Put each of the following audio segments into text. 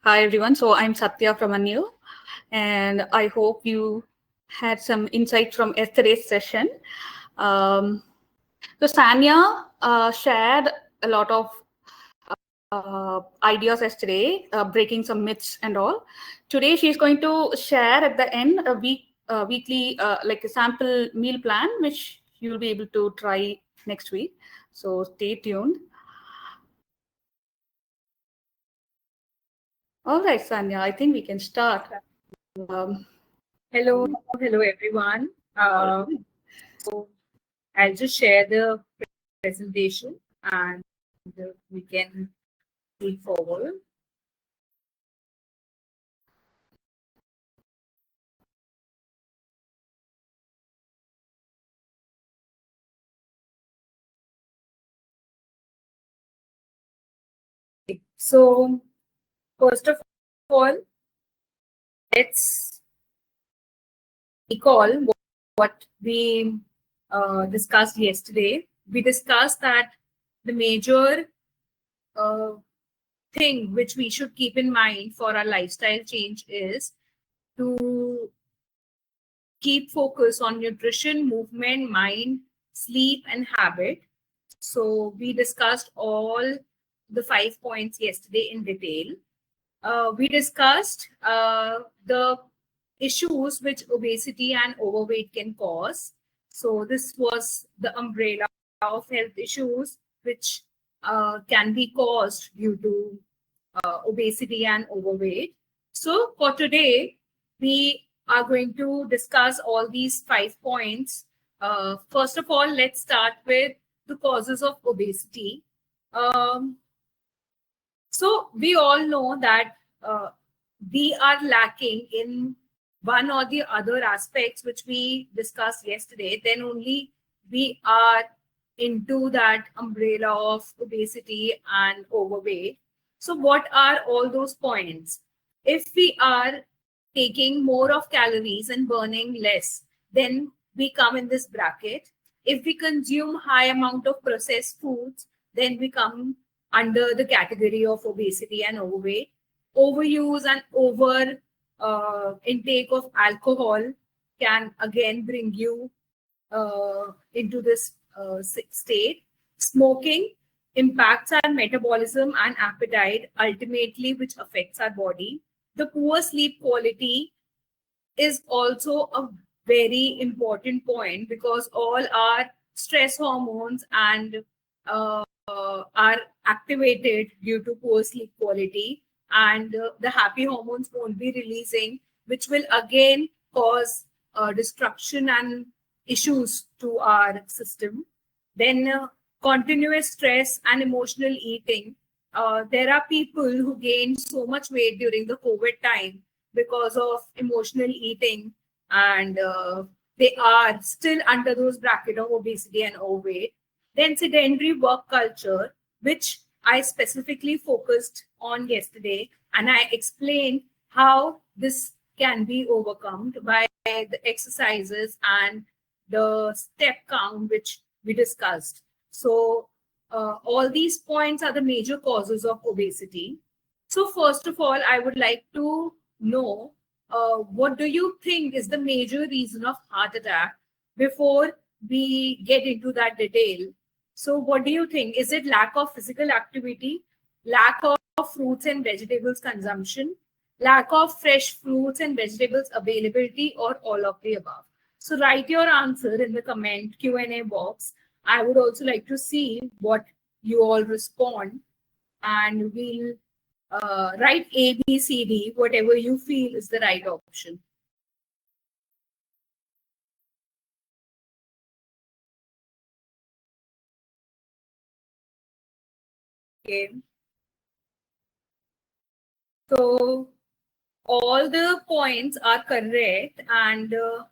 Hi everyone. So I'm Satya from Anu, and I hope you had some insights from yesterday's session. Um, so Sanya shared a lot of ideas yesterday, breaking some myths and all. Today she's going to share at the end a weekly like a sample meal plan, which you'll be able to try next week. So stay tuned. All right, Sanya, I think we can start. Hello everyone. So I'll just share the presentation and we can move forward. So first of all, let's recall what we discussed yesterday. We discussed that the major thing which we should keep in mind for our lifestyle change is to keep focus on nutrition, movement, mind, sleep, and habit. So we discussed all the 5 points yesterday in detail. We discussed the issues which obesity and overweight can cause. So this was the umbrella of health issues which can be caused due to obesity and overweight. So for today, we are going to discuss all these 5 points. First of all, let's start with the causes of obesity. So we all know that we are lacking in one or the other aspects which we discussed yesterday. Then only we are into that umbrella of obesity and overweight. So what are all those points? If we are taking more of calories and burning less, then we come in this bracket. If we consume high amount of processed foods, then we come under the category of obesity and overweight. Overuse and over intake of alcohol can again bring you into this state. Smoking impacts our metabolism and appetite, ultimately, which affects our body. The poor sleep quality is also a very important point because all our stress hormones and are activated due to poor sleep quality, and the happy hormones won't be releasing, which will again cause destruction and issues to our system. Then continuous stress and emotional eating. There are people who gained so much weight during the COVID time because of emotional eating, and they are still under those bracket of obesity and overweight. Then sedentary work culture, which I specifically focused on yesterday, and I explained how this can be overcome by the exercises and the step count which we discussed. So all these points are the major causes of obesity. So first of all, I would like to know what do you think is the major reason of heart attack before we get into that detail. So what do you think? Is it lack of physical activity, lack of fruits and vegetables consumption, lack of fresh fruits and vegetables availability, or all of the above? So write your answer in the comment Q&A box. I would also like to see what you all respond, and we'll write A, B, C, D, whatever you feel is the right option. Okay. So all the points are correct, and the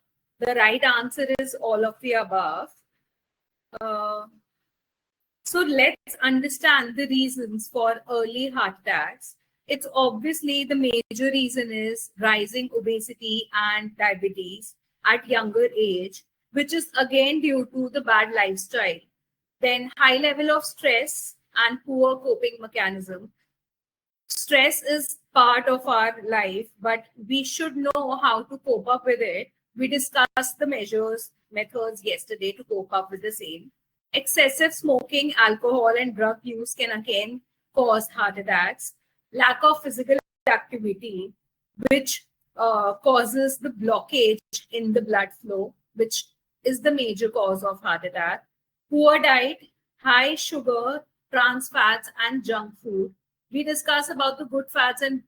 right answer is all of the above. So let's understand the reasons for early heart attacks. It's obviously the major reason is rising obesity and diabetes at younger age, which is again due to the bad lifestyle. Then high level of stress and poor coping mechanism. stress is part of our life, but we should know how to cope up with it. We discussed the methods yesterday to cope up with the same. Excessive smoking, alcohol, and drug use can again cause heart attacks. Lack of physical activity, which causes the blockage in the blood flow, which is the major cause of heart attack. Poor diet, high sugar, trans fats, and junk food. We discussed about the good fats and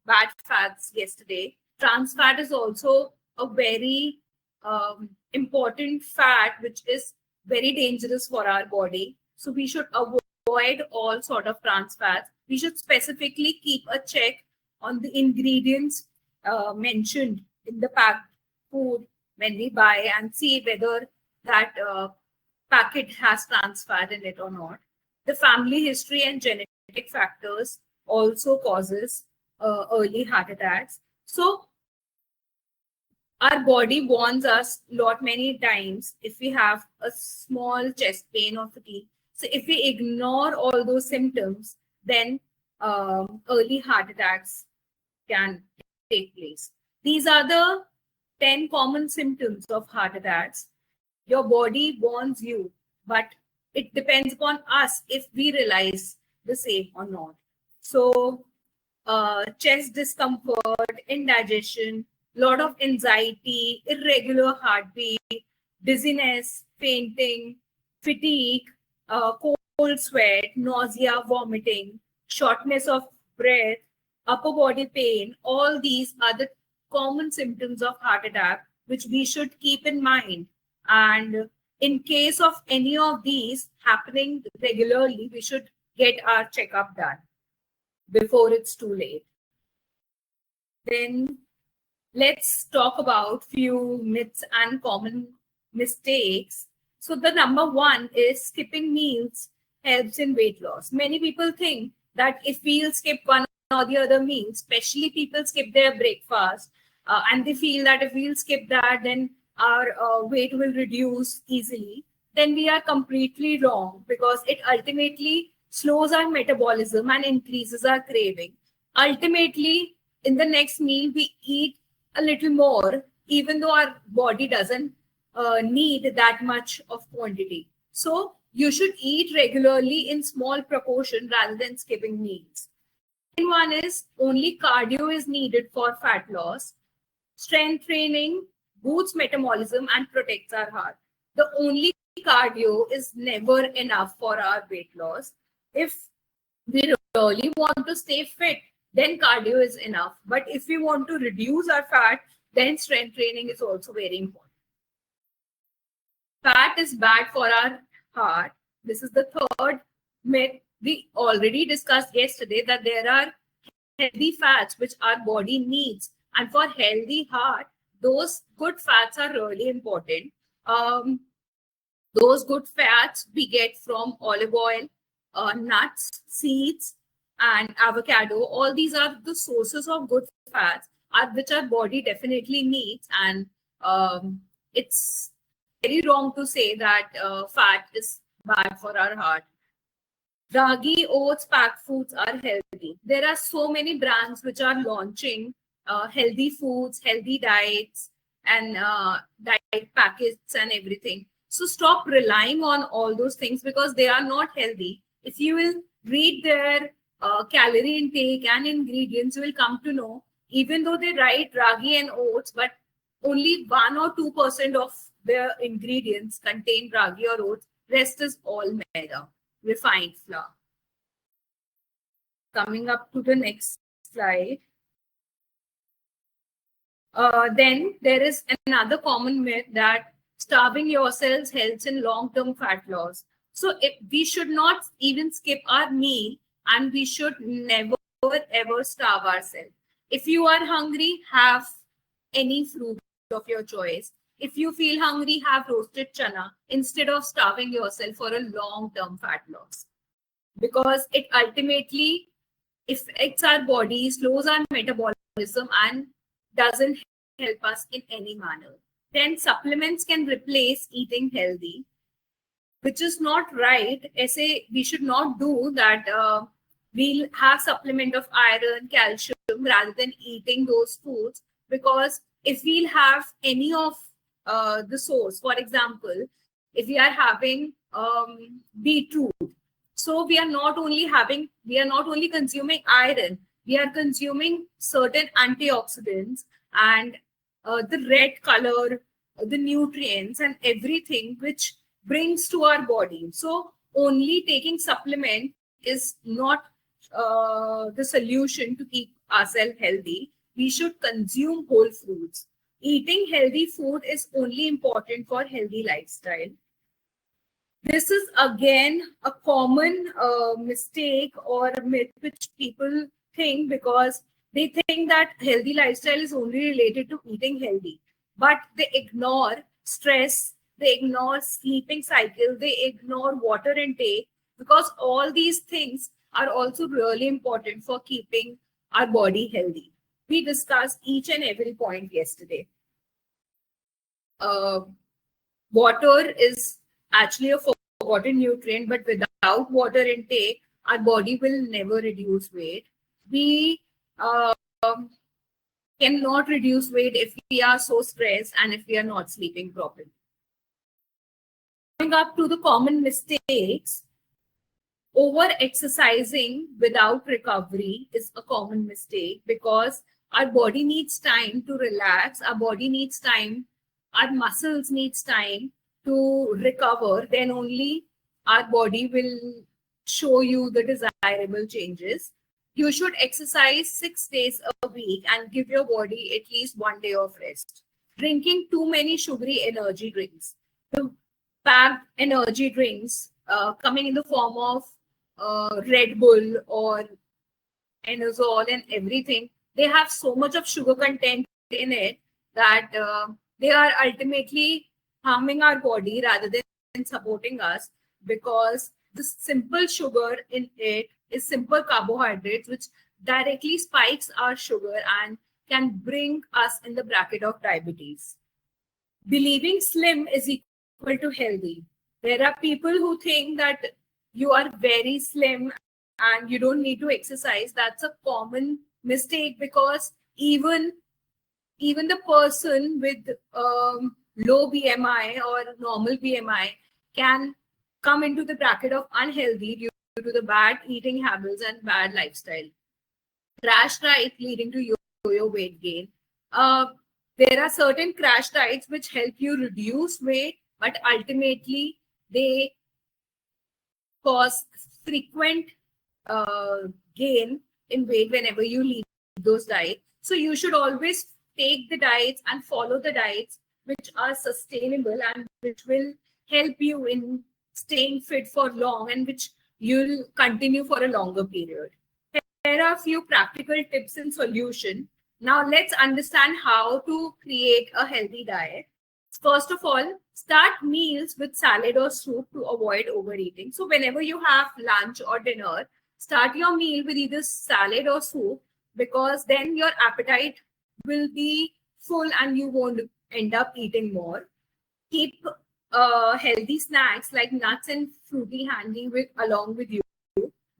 bad fats yesterday. Trans fat is also a very important fat, which is very dangerous for our body. So we should avoid all sort of trans fats. We should specifically keep a check on the ingredients mentioned in the packed food when we buy and see whether that packet has trans fat in it or not. The family history and genetic factors also causes early heart attacks. So our body warns us many times if we have a small chest pain or fatigue. So if we ignore all those symptoms, then early heart attacks can take place. These are the 10 common symptoms of heart attacks. Your body warns you, but it depends upon us if we realize the same or not. So chest discomfort, indigestion, lot of anxiety, irregular heartbeat, dizziness, fainting, fatigue, cold sweat, nausea, vomiting, shortness of breath, upper body pain. All these are the common symptoms of heart attack, which we should keep in mind. And in case of any of these happening regularly, we should get our checkup done before it's too late. Then let's talk about few myths and common mistakes. So the number one is skipping meals helps in weight loss. Many people think that if we'll skip one or the other meal, especially people skip their breakfast, and they feel that if we'll skip that, then our weight will reduce easily. Then we are completely wrong, because it ultimately slows our metabolism and increases our craving. Ultimately, in the next meal, we eat a little more, even though our body doesn't need that much of quantity. So you should eat regularly in small proportion rather than skipping meals. Second one is only cardio is needed for fat loss. Strength training boosts metabolism and protects our heart. The only cardio is never enough for our weight loss. If we really want to stay fit, then cardio is enough. But if we want to reduce our fat, then strength training is also very important. Fat is bad for our heart. This is the third myth. We already discussed yesterday that there are healthy fats which our body needs. And for healthy heart, those good fats are really important. Those good fats we get from olive oil, nuts, seeds, and avocado. All these are the sources of good fats which our body definitely needs. And it's very wrong to say that fat is bad for our heart. Ragi, oats, packed foods are healthy. There are so many brands which are launching healthy foods, healthy diets, and diet packets and everything. So stop relying on all those things, because they are not healthy. If you will read their calorie intake and ingredients, you will come to know, even though they write ragi and oats, but only 1 or 2% of their ingredients contain ragi or oats. Rest is all maida, refined flour. Coming up to the next slide. Then there is another common myth that starving yourselves helps in long-term fat loss. So we should not even skip our meal, and we should never ever starve ourselves. If you are hungry, have any fruit of your choice. If you feel hungry, have roasted chana instead of starving yourself for a long-term fat loss, because it ultimately affects our body, slows our metabolism, and doesn't help us in any manner. Then supplements can replace eating healthy, which is not right. I say we should not do that. we'll have supplement of iron, calcium rather than eating those foods. Because if we'll have any of the source, for example, if we are having beetroot, so we are not only consuming iron, we are consuming certain antioxidants and the red color, the nutrients and everything which brings to our body. So only taking supplement is not the solution to keep ourselves healthy. We should consume whole foods. Eating healthy food is only important for healthy lifestyle. This is again a common mistake or myth which people think, because they think that healthy lifestyle is only related to eating healthy, but they ignore stress, they ignore sleeping cycle, they ignore water intake, because all these things are also really important for keeping our body healthy. We discussed each and every point yesterday. Water is actually a forgotten nutrient, but without water intake, our body will never reduce weight. We cannot reduce weight if we are so stressed and if we are not sleeping properly. Coming up to the common mistakes, over exercising without recovery is a common mistake, because our body needs time to relax, our body needs time, our muscles needs time to recover. Then only our body will show you the desirable changes. You should exercise 6 days a week and give your body at least 1 day of rest. Drinking too many sugary energy drinks, the packed energy drinks coming in the form of Red Bull or Enerzol and everything, they have so much of sugar content in it that they are ultimately harming our body rather than supporting us, because the simple sugar in it is simple carbohydrates which directly spikes our sugar and can bring us in the bracket of diabetes. Believing slim is equal to healthy. There are people who think that you are very slim and you don't need to exercise. That's a common mistake, because even the person with low BMI or normal BMI can come into the bracket of unhealthy due to the bad eating habits and bad lifestyle. Crash diet leading to yo-yo weight gain. There are certain crash diets which help you reduce weight, but ultimately they cause frequent gain in weight whenever you leave those diets. So you should always take the diets and follow the diets which are sustainable and which will help you in staying fit for long and which you'll continue for a longer period. Here are a few practical tips and solution. Now let's understand how to create a healthy diet. First of all, start meals with salad or soup to avoid overeating. So whenever you have lunch or dinner, start your meal with either salad or soup, because then your appetite will be full and you won't end up eating more. Keep healthy snacks like nuts and fruity handy along with you.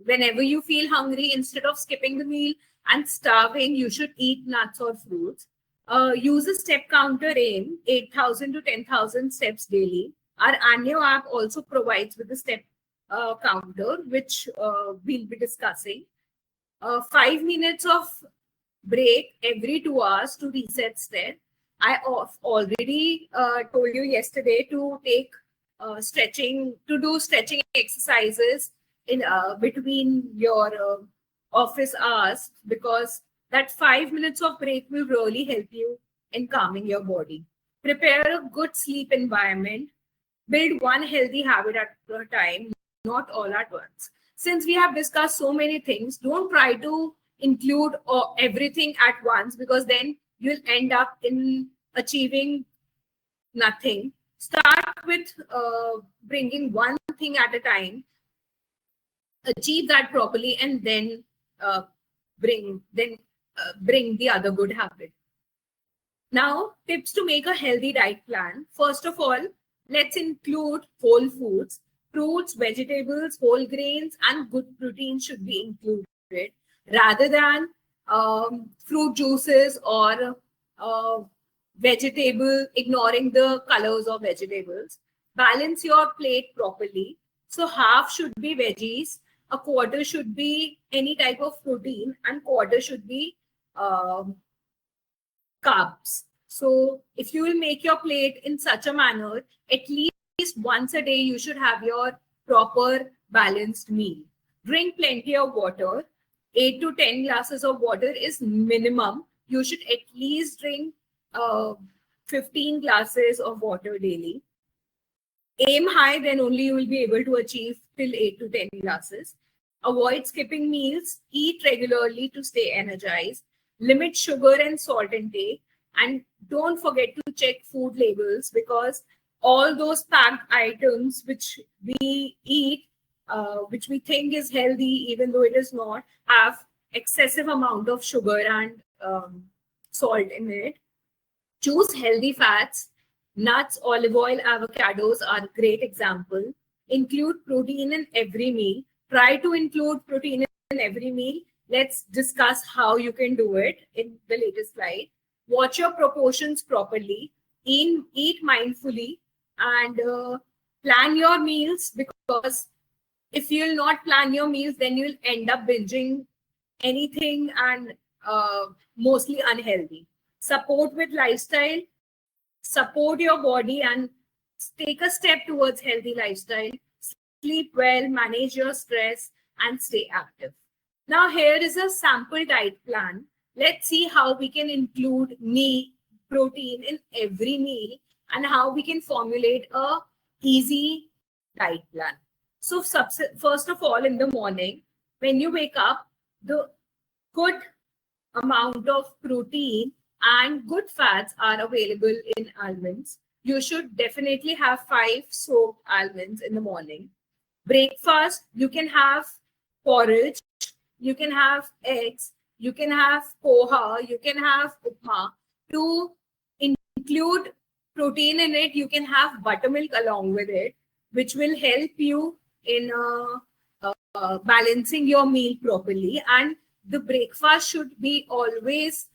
Whenever you feel hungry, instead of skipping the meal and starving, you should eat nuts or fruits. Use a step counter aim 8,000 to 10,000 steps daily. Our Anyo app also provides with the step counter, which we'll be discussing. 5 minutes of break every 2 hours to reset step. I already told you yesterday to take stretching, to do stretching exercises in between your office hours, because that 5 minutes of break will really help you in calming your body. Prepare a good sleep environment. Build one healthy habit at a time, not all at once. Since we have discussed so many things, don't try to include everything at once, because then you'll end up in achieving nothing. Start with bringing one thing at a time, achieve that properly, and then bring the other good habit. Now, tips to make a healthy diet plan. First of all, let's include whole foods. fruits, vegetables, whole grains, and good protein should be included rather than fruit juices or vegetable, ignoring the colors of vegetables. Balance your plate properly. So half should be veggies, a quarter should be any type of protein, and quarter should be um, carbs. So if you will make your plate in such a manner, at least once a day you should have your proper balanced meal. Drink plenty of water. 8 to 10 glasses of water is minimum. You should at least drink 15 glasses of water daily. Aim high, then only you will be able to achieve till 8 to 10 glasses. Avoid skipping meals. Eat regularly to stay energized. Limit sugar and salt intake. And don't forget to check food labels, because all those packed items which we eat, which we think is healthy, even though it is not, have excessive amount of sugar and salt in it. Choose healthy fats. Nuts, olive oil, avocados are a great example. Include protein in every meal. Try to include protein in every meal. Let's discuss how you can do it in the latest slide. Watch your proportions properly. Eat mindfully, and plan your meals, because if you'll not plan your meals, then you'll end up binging anything and mostly unhealthy. Support with lifestyle. Support your body and take a step towards healthy lifestyle. Sleep well, manage your stress, and stay active. Now here is a sample diet plan. Let's see how we can include protein in every meal, and how we can formulate a easy diet plan. So first of all, in the morning, when you wake up, the good amount of protein and good fats are available in almonds. You should definitely have 5 soaked almonds in the morning. Breakfast, you can have porridge, you can have eggs, you can have poha, you can have upma. To include protein in it, you can have buttermilk along with it, which will help you in balancing your meal properly. And the breakfast should be always,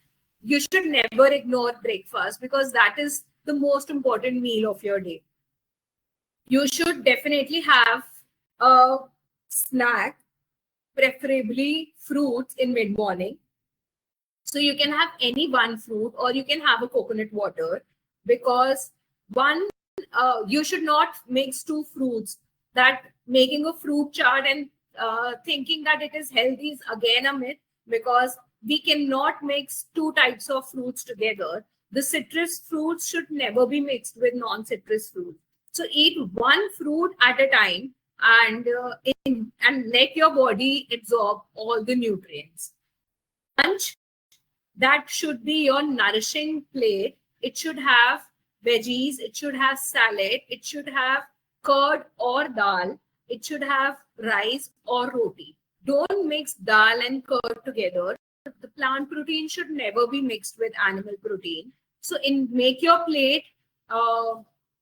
you should never ignore breakfast, because that is the most important meal of your day. You should definitely have a snack, preferably fruits in mid-morning. So you can have any one fruit, or you can have a coconut water, because you should not mix 2 fruits. That making a fruit chart and thinking that it is healthy is again a myth, because we cannot mix 2 types of fruits together. The citrus fruits should never be mixed with non-citrus fruit. So eat one fruit at a time, and let your body absorb all the nutrients. Lunch, that should be your nourishing plate. It should have veggies, it should have salad, it should have curd or dal, it should have rice or roti. Don't mix dal and curd together. The plant protein should never be mixed with animal protein. So make your plate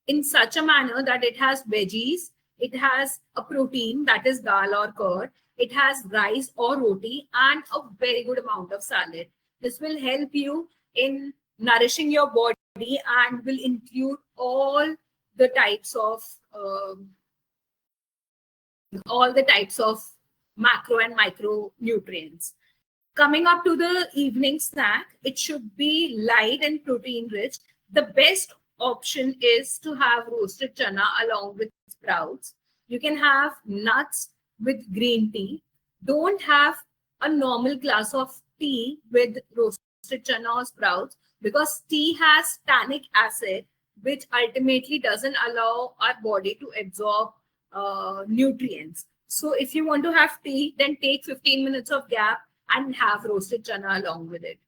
in such a manner that it has veggies, it has a protein, that is dal or curd, it has rice or roti, and a very good amount of salad. This will help you in nourishing your body and will include all the types of macro and micronutrients. Coming up to the evening snack, it should be light and protein rich. The best option is to have roasted chana along with sprouts. You can have nuts with green tea. Don't have a normal glass of tea with roasted chana or sprouts, because tea has tannic acid, which ultimately doesn't allow our body to absorb nutrients. So if you want to have tea, then take 15 minutes of gap and have roasted chana along with it.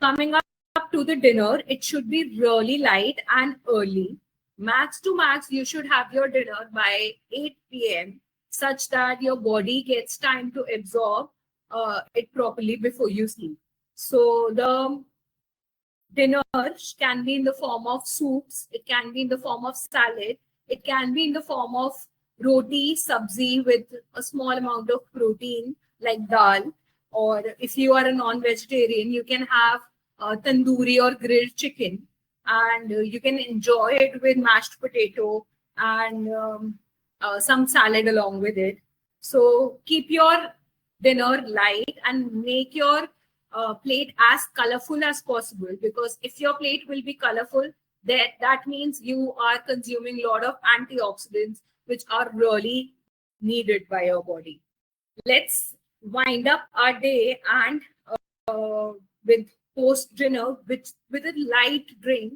Coming up to the dinner, it should be really light and early. Max to max, you should have your dinner by 8 p.m. such that your body gets time to absorb it properly before you sleep. So the dinner can be in the form of soups, it can be in the form of salad, it can be in the form of roti sabzi with a small amount of protein like dal, or if you are a non-vegetarian, you can have tandoori or grilled chicken, and you can enjoy it with mashed potato and some salad along with it. So keep your dinner light and make your plate as colorful as possible, because if your plate will be colorful, that means you are consuming a lot of antioxidants which are really needed by your body. Let's wind up our day and with post dinner with a light drink,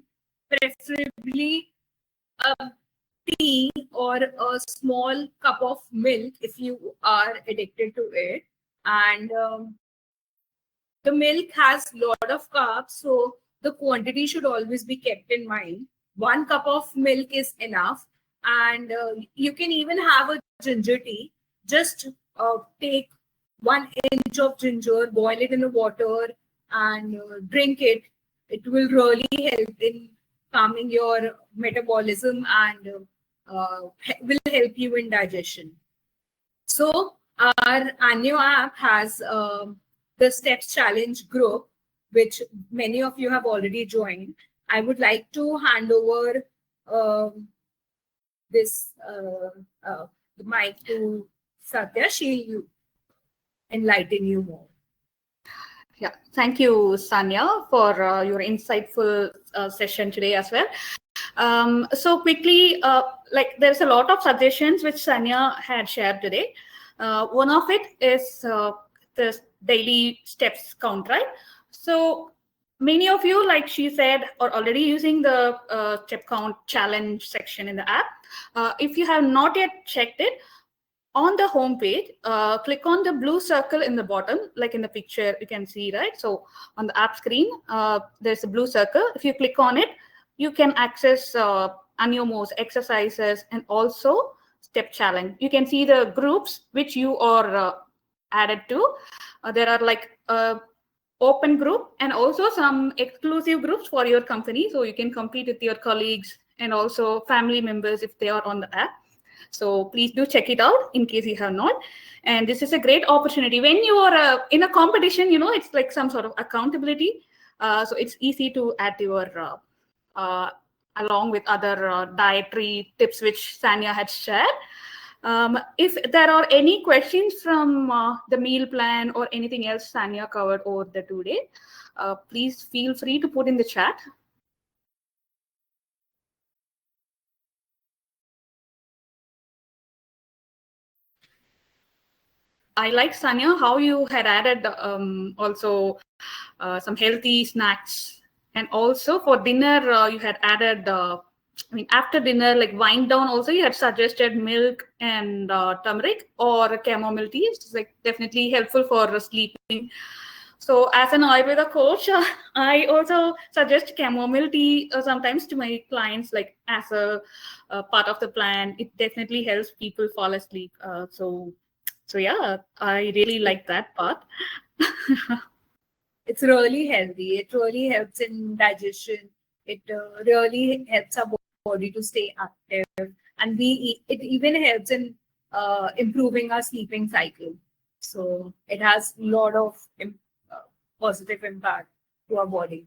preferably a tea or a small cup of milk if you are addicted to it. And the milk has a lot of carbs, so the quantity should always be kept in mind. 1 cup of milk is enough, and you can even have a ginger tea. Just take 1 inch of ginger, boil it in the water, and drink it. It will really help in calming your metabolism and will help you in digestion. So our Anyo app has the Steps Challenge group, which many of you have already joined. I would like to hand over this the mic to Satya. She'll enlighten you more. Yeah, thank you, Sanya, for your insightful session today as well. So quickly, like there's a lot of suggestions which Sanya had shared today. One of it is the daily steps count, right? So many of you, like she said, are already using the step count challenge section in the app. If you have not yet checked it, on the home page, click on the blue circle in the bottom, like in the picture you can see, right? So on the app screen, there's a blue circle. If you click on it, you can access Anyomo's exercises and also step challenge. You can see the groups which you are added to. There are like open group and also some exclusive groups for your company. So you can compete with your colleagues and also family members if they are on the app. So please do check it out in case you have not. And this is a great opportunity. When you are in a competition, you know, it's like some sort of accountability. So it's easy to add your, along with other dietary tips which Sanya had shared. If there are any questions from the meal plan or anything else Sanya covered over the 2 days, please feel free to put in the chat. I like, Sanya, how you had added also some healthy snacks. And also for dinner, you had added, I mean, after dinner, like wind down also, you had suggested milk and turmeric or chamomile tea. It's like definitely helpful for sleeping. So as an Ayurveda coach, I also suggest chamomile tea sometimes to my clients, like as a part of the plan. It definitely helps people fall asleep. So yeah, I really like that part. It's really healthy. It really helps in digestion. It really helps our body to stay active, and it even helps in improving our sleeping cycle. So it has a lot of positive impact to our body.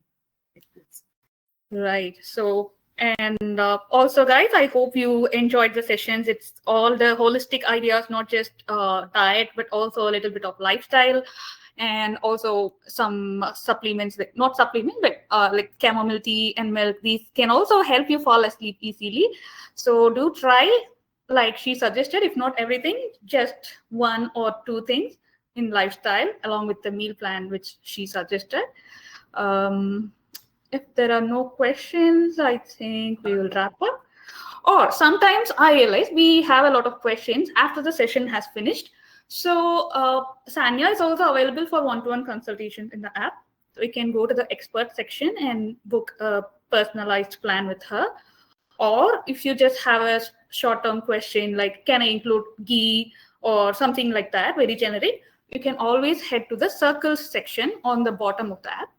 Right. So, and also, guys, I hope you enjoyed the sessions. It's all the holistic ideas, not just diet, but also a little bit of lifestyle, and also some supplements, like not supplements, but like chamomile tea and milk. These can also help you fall asleep easily. So do try, like she suggested, if not everything, just 1 or 2 things in lifestyle, along with the meal plan, which she suggested. If there are no questions, I think we will wrap up. Or sometimes I realize we have a lot of questions after the session has finished. So Sanya is also available for one-to-one consultations in the app. So you can go to the expert section and book a personalized plan with her. Or if you just have a short-term question like, can I include ghee or something like that, very generic, you can always head to the circles section on the bottom of the app.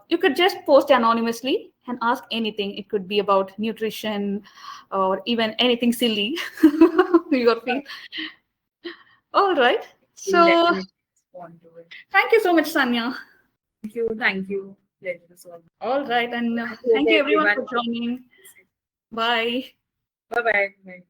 You could just post anonymously and ask anything. It could be about nutrition or even anything silly you feel. All right. We'll So definitely respond to it. thank you so much, Sanya. Thank you. Thank you. Pleasure is all. All right. And I hope thank you everyone everyone. for joining. Bye. Bye bye.